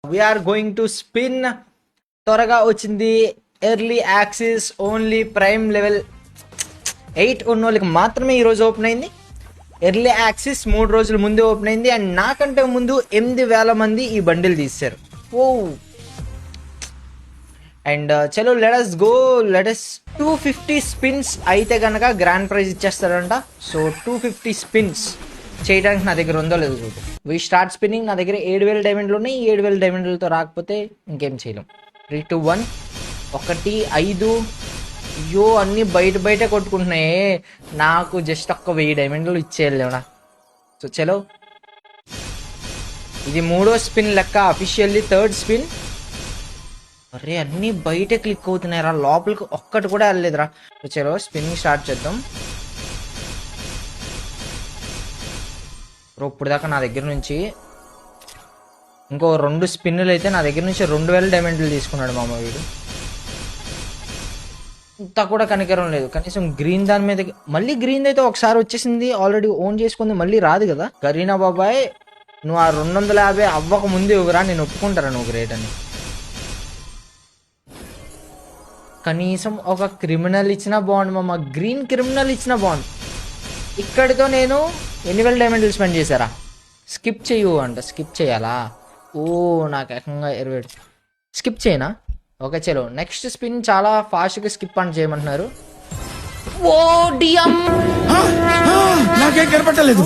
We are going to spin. త్వరగా వచ్చింది early axis only prime level 8 ఉన్న వాళ్ళకి మాత్రమే ఈరోజు ఓపెన్ అయింది. ఎర్లీ యాక్సిస్ 3 రోజుల ముందే ఓపెన్ అయింది. అండ్ నాకంటే ముందు 8,000 మంది ఈ బండిల్ తీశారు. ఓ అండ్ చలో లెటస్ గో. లెటస్ 250 స్పిన్స్ అయితే కనుక గ్రాండ్ ప్రైజ్ ఇచ్చేస్తాడంట. సో 250 స్పిన్స్ చేయడానికి నా దగ్గర ఉందో లేదో చూడు. We start spinning. నా దగ్గర 7,000 డైమండ్లు ఉన్నాయి. 7,000 డైమండ్లతో రాకపోతే ఇంకేం చేయలేం. 3, 2, 1 1 5. అయ్యో అన్నీ బయటే కొట్టుకుంటున్నాయి. నాకు జస్ట్ 1,000 డైమండ్లు ఇచ్చేయలేవునా. సో చలో, ఇది 3వ స్పిన్ లెక్క. Officially 3rd spin. అరే అన్నీ బయటే క్లిక్ అవుతున్నాయి రా, లోపలికి ఒక్కటి కూడా వెళ్ళలేదురా. సో చలో స్పిన్నింగ్ స్టార్ట్ చేద్దాం. ఇప్పుడు దాకా నా దగ్గర నుంచి ఇంకో 2 స్పిన్నులు అయితే నా దగ్గర నుంచి 2,000 డైమండ్లు తీసుకున్నాడు మామ వీడు. ఇంత కూడా కనికరం లేదు. కనీసం గ్రీన్ దాని మీద, మళ్ళీ గ్రీన్ అయితే ఒకసారి వచ్చేసింది, ఆల్రెడీ ఓన్ చేసుకుంది, మళ్ళీ రాదు కదా. కరీనా బాబాయ్ నువ్వు ఆ 250 అవ్వక ముందు ఇవ్వరా, నేను ఒప్పుకుంటారా నువ్వు గ్రేట్ అని. కనీసం ఒక క్రిమినల్ ఇచ్చినా బాగుండు మామ, గ్రీన్ క్రిమినల్ ఇచ్చినా బాగుండు. ఇక్కడితో నేను 8,000 డైమండ్లు స్పెండ్ చేశారా. స్కిప్ చెయ్యు అంట. స్కిప్ చేయాలా? ఓ నాకు ఏకంగా 20. స్కిప్ చేయనా? ఓకే చలో నెక్స్ట్ స్పిన్. చాలా ఫాస్ట్గా స్కిప్ అని చేయమంటున్నారు. ఓ డిఎం నాకేం కనపట్టలేదు.